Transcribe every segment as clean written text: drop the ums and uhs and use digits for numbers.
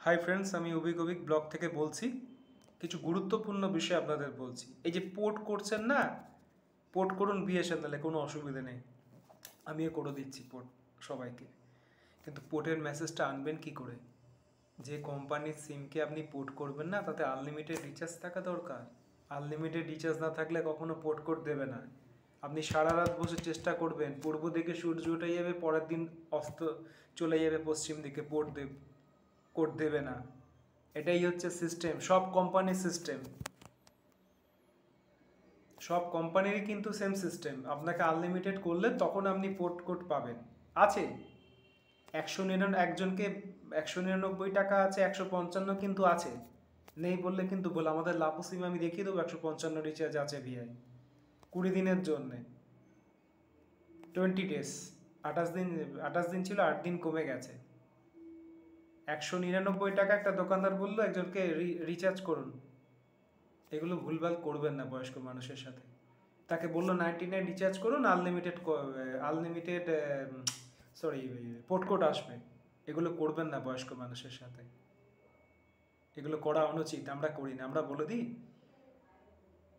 Hi friends, আমি Abhik blog থেকে বলছি। কিছু গুরুত্বপূর্ণ বিষয় আপনাদের বলছি। এই যে পোর্ট করছেন না, পোর্ট করুন বিএসএনএলে, কোনো অসুবিধা নেই, আমিও করে দিচ্ছি পোর্ট সবাইকে। কিন্তু পোর্টের মেসেজটা আনবেন কি করে? যে কোম্পানির সিমকে আপনি পোর্ট করবেন না, তাতে আনলিমিটেড রিচার্জ থাকা দরকার। আনলিমিটেড রিচার্জ না থাকলে কখনো পোর্ট কোড দেবে না। আপনি সারা রাত বসে চেষ্টা করবেন, পূর্ব দিকে সূর্য উঠে যাবে, পরের দিন অস্ত চলে যাবে পশ্চিম দিকে, কোড দেবে না। এটাই হচ্ছে সিস্টেম, সব কোম্পানির সিস্টেম, সব কোম্পানিরই কিন্তু সেম সিস্টেম। আপনাকে আনলিমিটেড করলে তখন আপনি পোর্ট কোড পাবেন। আছে একজনকে 199 টাকা আছে, 155 কিন্তু আছে, নেই বললে কিন্তু বলে আমাদের লাপো সিম আমি দেখিয়ে দেবো 155 রিচার্জ আছে ভিআই 20 দিনের জন্যে, 20 ডেজ, 28 দিন। 28 দিন ছিল, 8 দিন কমে গেছে। 199 টাকা একটা দোকানদার বললো একজনকে রিচার্জ করুন। এগুলো ভুলভাল করবেন না বয়স্ক মানুষের সাথে। তাকে বললো 99 রিচার্জ করুন, আনলিমিটেড পোর্ট কোড আসবে। এগুলো করবেন না বয়স্ক মানুষের সাথে, এগুলো করা অনুচিত। আমরা করি না, আমরা বলে দিই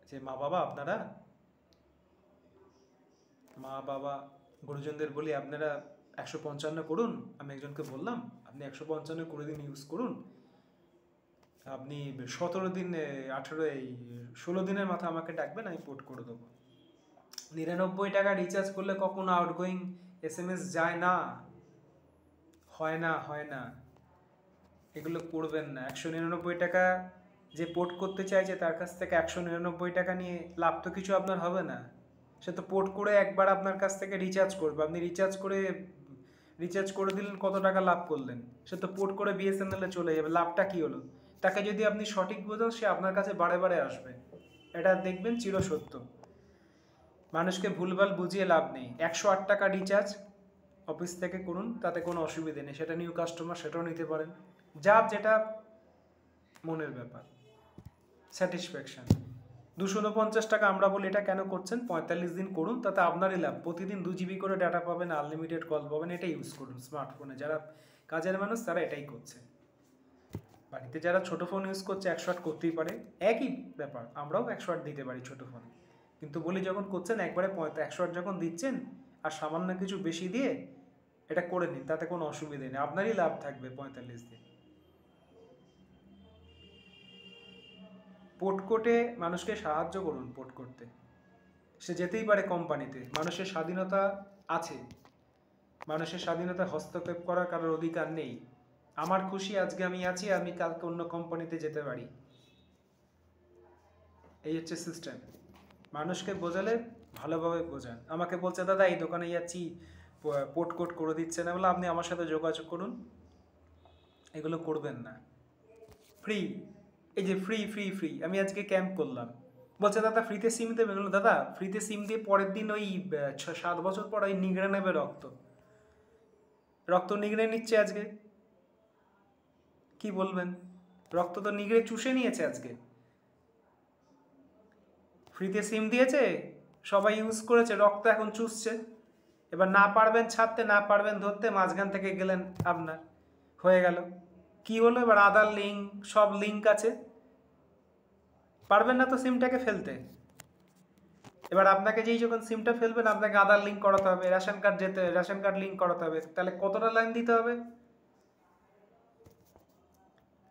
যে মা বাবা গুরুজনদের বলি আপনারা 155 করুন। আমি একজনকে বললাম আপনি 155 করে দিন, ইউজ করুন। আপনি 17 দিন 16 দিনের মাথা আমাকে ডাকবেন, আমি পোর্ট করে দেবো। 99 টাকা রিচার্জ করলে কখনো আউটগোয়িং SMS যায় না, হয় না। এগুলো করবেন না। 199 টাকা যে পোর্ট করতে চাইছে তার কাছ থেকে 199 টাকা নিয়ে লাভ তো কিছু আপনার হবে না। সে তো পোর্ট করে একবার আপনার কাছ থেকে রিচার্জ করবে, আপনি রিচার্জ করে দিলেন, কত টাকা লাভ করলেন? সে তো পোর্ট করে বিএসএনএলে চলে যাবে, লাভটা কি হলো? তাকে যদি আপনি সঠিক বোঝান, সে আপনার কাছে বারে বারে আসবে, এটা দেখবেন চিরসত্য। মানুষকে ভুলভাল বুঝিয়ে লাভ নেই। 108 টাকা রিচার্জ অফিস থেকে করুন, তাতে কোনো অসুবিধে নেই, সেটা নিউ কাস্টমার, সেটাও নিতে পারেন, যার যেটা মনের ব্যাপার, স্যাটিসফ্যাকশান। 249 টাকা আমরা বলি, এটা কেন করছেন? 45 দিন করুন, তাতে আপনারই লাভ। প্রতিদিন 2 GB করে ডাটা পাবেন, আনলিমিটেড কল পাবেন, এটা ইউজ করুন স্মার্টফোনে। যারা কাজের মানুষ তারা এটাই করছে। বাড়িতে যারা ছোটো ফোন ইউজ করছে 108 করতেই পারে, একই ব্যাপার, আমরাও 108 দিতে পারি ছোটো ফোনে। কিন্তু বলি যখন করছেন একবারে 108 যখন দিচ্ছেন, আর সামান্য কিছু বেশি দিয়ে এটা করে নিন, তাতে কোনো অসুবিধে নেই, আপনারই লাভ থাকবে 45 দিন। পোর্ট কোর্টে মানুষকে সাহায্য করুন পোর্ট করতে। সে যেতেই পারে কোম্পানিতে, মানুষের স্বাধীনতা আছে, মানুষের স্বাধীনতা হস্তক্ষেপ করার কারোর অধিকার নেই। আমার খুশি আজকে আমি আছি, আমি কালকে অন্য কোম্পানিতে যেতে পারি, এই হচ্ছে সিস্টেম। মানুষকে বোঝালে ভালোভাবে বোঝান। আমাকে বলছে দাদা এই দোকানে যাচ্ছি, পোর্ট কোড করে দিচ্ছে না, বলে আপনি আমার সাথে যোগাযোগ করুন। এগুলো করবেন না। ফ্রি, এই যে ফ্রি আমি আজকে ক্যাম্প করলাম, বলছে দাদা ফ্রিতে সিম দেবে। বললো দাদা ফ্রিতে সিম দিয়ে পরের দিন ওই 7 বছর পর ওই নিগড়ে নেবে রক্ত নিগড়ে নিচ্ছে আজকে, কি বলবেন? রক্ত তো নিগড়ে চুষে নিয়েছে আজকে। ফ্রিতে সিম দিয়েছে, সবাই ইউজ করেছে, রক্ত এখন চুষছে। এবার না পারবেন ছাড়তে, না পারবেন ধরতে, মাঝখান থেকে গেলেন, আপনার হয়ে গেল। কি হলো এবার? আধার লিঙ্ক, সব লিঙ্ক আছে, পারবেন না তো সিমটাকে ফেলতে। এবার আপনাকে যেই যখন সিমটা ফেলবেন, আপনাকে আধার লিঙ্ক করাতে হবে, রেশন কার্ড লিঙ্ক করাতে হবে, তাহলে কতটা লাইন দিতে হবে?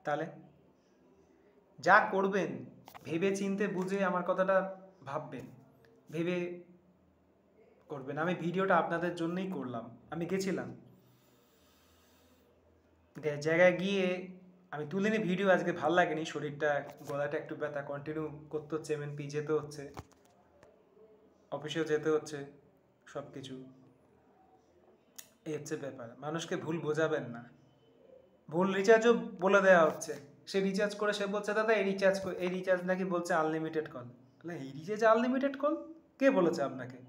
তাহলে যা করবেন ভেবে চিনতে বুঝে আমার কথাটা ভাববেন, ভেবে করবেন। আমি ভিডিওটা আপনাদের জন্যই করলাম। আমি গেছিলাম জায়গায় গিয়ে, আমি তুলিনি ভিডিও, আজকে ভাল লাগেনি, শরীরটা, গলাটা একটু ব্যথা, কন্টিনিউ করতে হচ্ছে, MNP যেতে হচ্ছে, অফিসেও যেতে হচ্ছে, সব কিছু। এই হচ্ছে ব্যাপার। মানুষকে ভুল বোঝাবেন না। ভুল রিচার্জও বলে দেওয়া হচ্ছে, সে রিচার্জ করে সে বলছে দাদা এই রিচার্জ নাকি বলছে আনলিমিটেড কল। তাহলে এই রিচার্জ আনলিমিটেড কল কে বলেছে আপনাকে?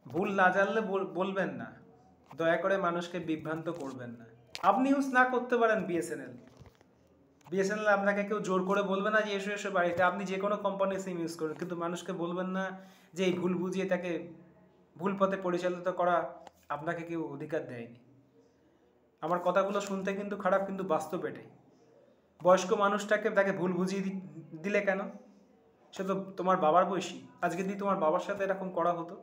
ভুল না জানলে বলবেন না, দয়া করে মানুষকে বিভ্রান্ত করবেন না। আপনি ইউজ না করতে পারেন বিএসএনএল আপনাকে কেউ জোর করে বলবে না যে এসো এসো বাড়িতে, আপনি যে কোনো কোম্পানির সিম ইউজ করুন, কিন্তু মানুষকে বলবেন না যে এই ভুল বুঝিয়ে তাকে ভুল পথে পরিচালিত করা আপনাকে কেউ অধিকার দেয়নি। আমার কথাগুলো শুনতে কিন্তু খারাপ, কিন্তু বাস্তব এটাই। বয়স্ক মানুষটাকে তাকে ভুল বুঝিয়ে দিলে কেন? সে তো তোমার বাবার বয়সী। আজকে যদি তোমার বাবার সাথে এরকম করা হতো,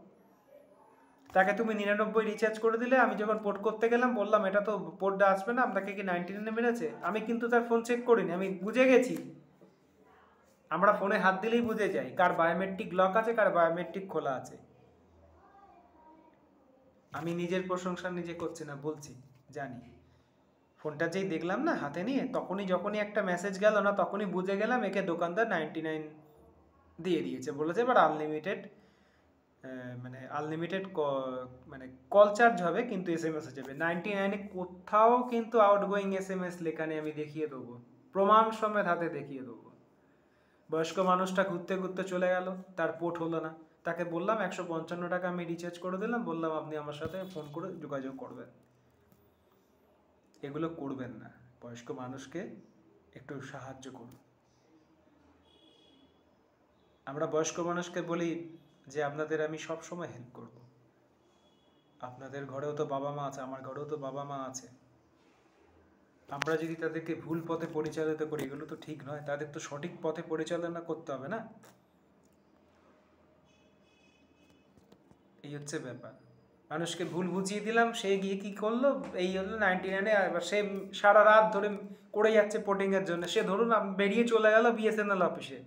তাকে তুমি 99 রিচার্জ করে দিলে, আমি যখন পোর্ট করতে গেলাম বললাম এটা তো পোর্টটা আসবে না, আপনাকে কি 99 মেরেছে? আমি কিন্তু তার ফোন চেক করিনি, আমি বুঝে গেছি। আমরা ফোনে হাত দিলেই বুঝে যাই কার বায়োমেট্রিক লক আছে, কার বায়োমেট্রিক খোলা আছে। আমি নিজের প্রশংসা নিজে করছি না, বলছি জানি। ফোনটা যেই দেখলাম না হাতে নিয়ে, যখনই একটা মেসেজ গেল না, তখনই বুঝে গেলাম একে দোকানদার 99 দিয়ে দিয়েছে। বলেছে এবার আনলিমিটেড, মানে আনলিমিটেড মানে কল চার্জ হবে, কিন্তু SMS যাবে 99। কোথাও কিন্তু আউটগোয়িং SMS লেখা নেই, আমি দেখিয়ে দেবো, প্রমাণ সমেত হাতে দেখিয়ে দেবো। বয়স্ক মানুষটা ঘুরতে ঘুরতে চলে গেল, তার পোর্ট হলো না। তাকে বললাম 155 টাকা আমি রিচার্জ করে দিলাম, বললাম আপনি আমার সাথে ফোন করে যোগাযোগ করবেন। এগুলো করবেন না। বয়স্ক মানুষকে একটু সাহায্য করুন। আমরা বয়স্ক মানুষকে বলি যে আপনাদের আমি সব সময় হেল্প করব। আপনাদের ঘরেও তো বাবা মা আছে, আমার ঘরেও তো বাবা মা আছে। আমরা যদি তাদেরকে ভুল পথে পরিচালিত করি, এগুলো তো ঠিক নয়। তাদের তো সঠিক পথে পরিচালনা করতে হবে না? এই হচ্ছে ব্যাপার। মানুষকে ভুল বুঝিয়ে দিলাম, সে গিয়ে কি করলো, এই হলো 99। এবার সে সারা রাত ধরে করে যাচ্ছে পোর্টিংয়ের জন্য। সে ধরুন বেরিয়ে চলে গেল BSNL অফিসে,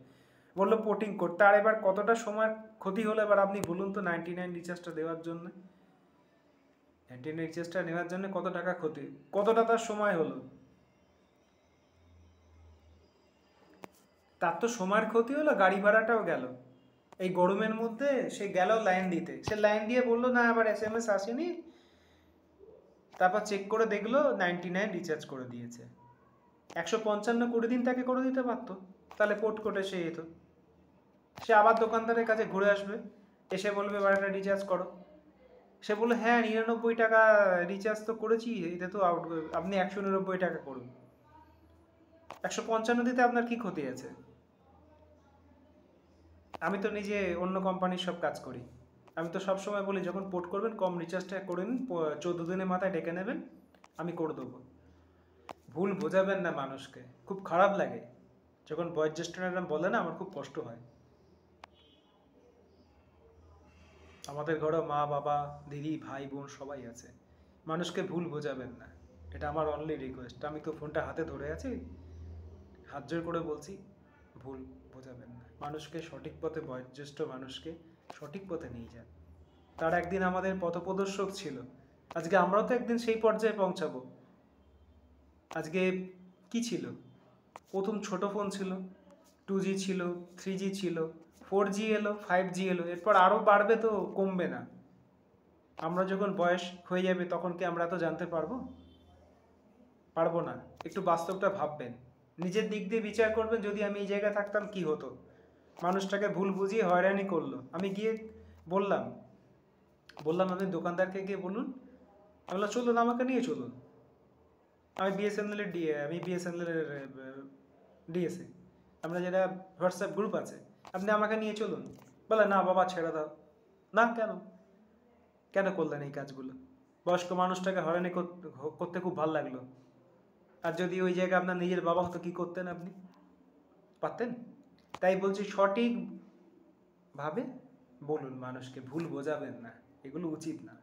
বললো পোর্টিং করতে। আর এবার কতটা সময় ক্ষতি হলো এবার আপনি বলুন তো। 99 রিচার্জটা দেওয়ার জন্য, 99 রিচার্জটা নেওয়ার জন্য কত টাকা ক্ষতি, কতটা তার সময় হলো। তার তো সময়ের ক্ষতি হলো, গাড়ি ভাড়াটাও গেল। এই গরমের মধ্যে সে গেল লাইন দিতে, সে লাইন দিয়ে বললো না আবার SMS আসেনি, তারপর চেক করে দেখলো 99 রিচার্জ করে দিয়েছে। 155 করে দিন তাকে করে দিতে পারতো, তাহলে পোর্ট করে সে যেত। সে আবার দোকানদারের কাছে ঘুরে আসবে, এসে বলবে এবার একটা রিচার্জ করো। সে বললো হ্যাঁ 99 টাকা রিচার্জ তো করেছি, এটা তো আউট, আপনি 199 টাকা করুন। 155 দিতে আপনার কি ক্ষতি আছে? আমি তো নিজে অন্য কোম্পানির সব কাজ করি। আমি তো সবসময় বলি যখন পোর্ট করবেন কম রিচার্জটা করে নিন, 14 দিনের মাথায় ডেকে নেবেন, আমি করে দেবো। ভুল বোঝাবেন না মানুষকে। খুব খারাপ লাগে যখন বয়োজ্যেষ্ঠরা বলে না, আমার খুব কষ্ট হয়। আমাদের ঘরে মা বাবা দিদি ভাই বোন সবাই আছে। মানুষকে ভুল বোঝাবেন না, এটা আমার অনলি রিকোয়েস্ট। আমি তো ফোনটা হাতে ধরে আছি, হাত জোর করে বলছি, ভুল বোঝাবেন না মানুষকে। সঠিক পথে, বয়োজ্যেষ্ঠ মানুষকে সঠিক পথে নিয়ে যান। তার একদিন আমাদের পথপ্রদর্শক ছিল, আজকে আমরাও তো একদিন সেই পর্যায়ে পৌঁছাবো। আজকে কি ছিল? প্রথম ছোট ফোন ছিল, 2G ছিল, 3G ছিল, 4G এলো, 5G এলো, এরপর আরও বাড়বে, তো কমবে না। আমরা যখন বয়স হয়ে যাবে তখন কি আমরা তো জানতে পারবো? পারবো না। একটু বাস্তবটা ভাববেন, নিজের দিক দিয়ে বিচার করবেন। যদি আমি এই জায়গায় থাকতাম কি হতো? মানুষটাকে ভুল বুঝিয়ে হয়রানি করলো। আমি গিয়ে বললাম আপনি দোকানদারকে গিয়ে বলুন, আমি বললাম চলুন আমাকে নিয়ে চলুন, আমি বিএসএনএল এর ডিএসএ, আমরা যেটা হোয়াটসঅ্যাপ গ্রুপ আছে, আপনি আমাকে নিয়ে চলুন। বলে না বাবা ছেড়ে দাও। না কেন? কেন করলেন এই কাজগুলো? বয়স্ক মানুষটাকে হয়রানি করতে খুব ভালো লাগলো। আর যদি ওই জায়গায় আপনার নিজের বাবা হতো, কি করতেন আপনি? পারতেন? তাই বলছি সঠিকভাবে বলুন মানুষকে, ভুল বোঝাবেন না, এগুলো উচিত না।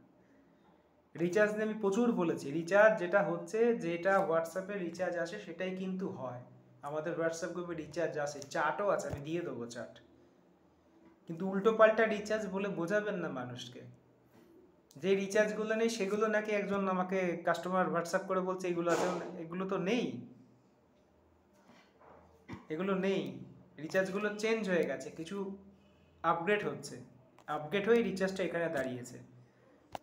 রিচার্জ নিয়ে আমি প্রচুর বলেছি। রিচার্জ যেটা হচ্ছে, যেটা হোয়াটসঅ্যাপে রিচার্জ আসে সেটাই কিন্তু হয়। আমাদের হোয়াটসঅ্যাপ গ্রুপে রিচার্জ আসে, চার্টও আছে, আমি দিয়ে দেবো চার্ট। কিন্তু উল্টো পাল্টা রিচার্জ বলে বোঝাবেন না মানুষকে। যে রিচার্জগুলো নেই সেগুলো নাকি একজন আমাকে কাস্টমার হোয়াটসঅ্যাপ করে বলছে এগুলো আছে, এগুলো তো নেই, এগুলো নেই। রিচার্জগুলো চেঞ্জ হয়ে গেছে, কিছু আপগ্রেড হচ্ছে, আপগ্রেড হয়ে রিচার্জটা এখানে দাঁড়িয়েছে।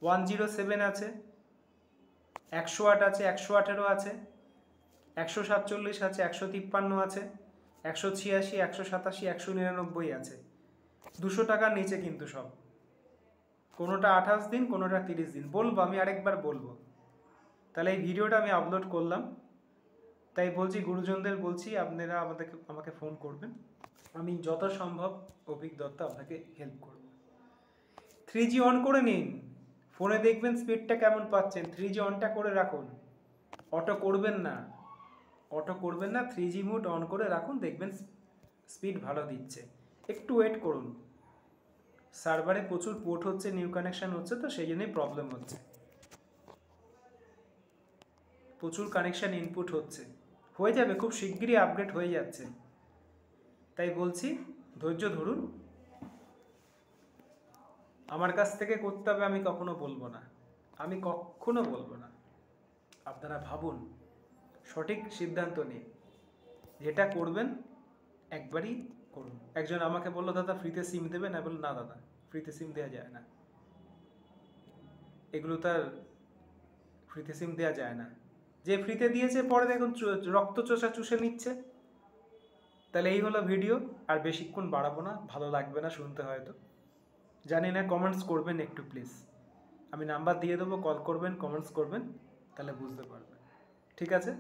107 আছে, 108 আছে, 118 আছে, 147 আছে, 153 আছে, 186, 187, 199 আছে। 200 টাকার নিচে কিন্তু সব। কোনোটা 28 দিন, কোনোটা 30 দিন। বলবো, আমি আরেকবার বলবো। তাহলে এই ভিডিওটা আমি আপলোড করলাম, তাই বলছি গুরুজনদের বলছি আপনারা আমাকে ফোন করবেন, আমি যত সম্ভব অভিক দত্ত আপনাকে হেল্প করব। 3G অন করে নিন, ফোনে দেখবেন স্পিডটা কেমন পাচ্ছেন, 3G অনটা করে রাখুন। অটো করবেন না, অটো করবেন না, 3G মোড অন করে রাখুন, দেখবেন স্পিড ভালো দিচ্ছে। একটু ওয়েট করুন, সার্ভারে প্রচুর পোর্ট হচ্ছে, নিউ কানেকশান হচ্ছে, তো সেই জন্যই প্রবলেম হচ্ছে, প্রচুর কানেকশান ইনপুট হচ্ছে। হয়ে যাবে, খুব শিগগিরই আপডেট হয়ে যাচ্ছে, তাই বলছি ধৈর্য ধরুন। আমার কাছ থেকে করতে হবে আমি কখনো বলবো না, আমি কখনো বলবো না। আপনারা ভাবুন, সঠিক সিদ্ধান্ত নিন, যেটা করবেন একবারই করুন। একজন আমাকে বললো দাদা ফ্রিতে সিম দেবেন, আমি বললাম না দাদা, ফ্রিতে সিম দেওয়া যায় না, এগুলো তার ফ্রিতে সিম দেওয়া যায় না। যে ফ্রিতে দিয়েছে পরে দেখুন রক্ত চোষা চুষে নিচ্ছে। তাহলে এই হলো ভিডিও, আর বেশিক্ষণ বাড়াবো না, ভালো লাগবে না শুনতে হয়তো, জানি না। কমেন্টস করবেন একটু প্লিজ, আমি নাম্বার দিয়ে দেবো, কল করবেন, কমেন্টস করবেন, তাহলে বুঝতে পারবেন। ঠিক আছে।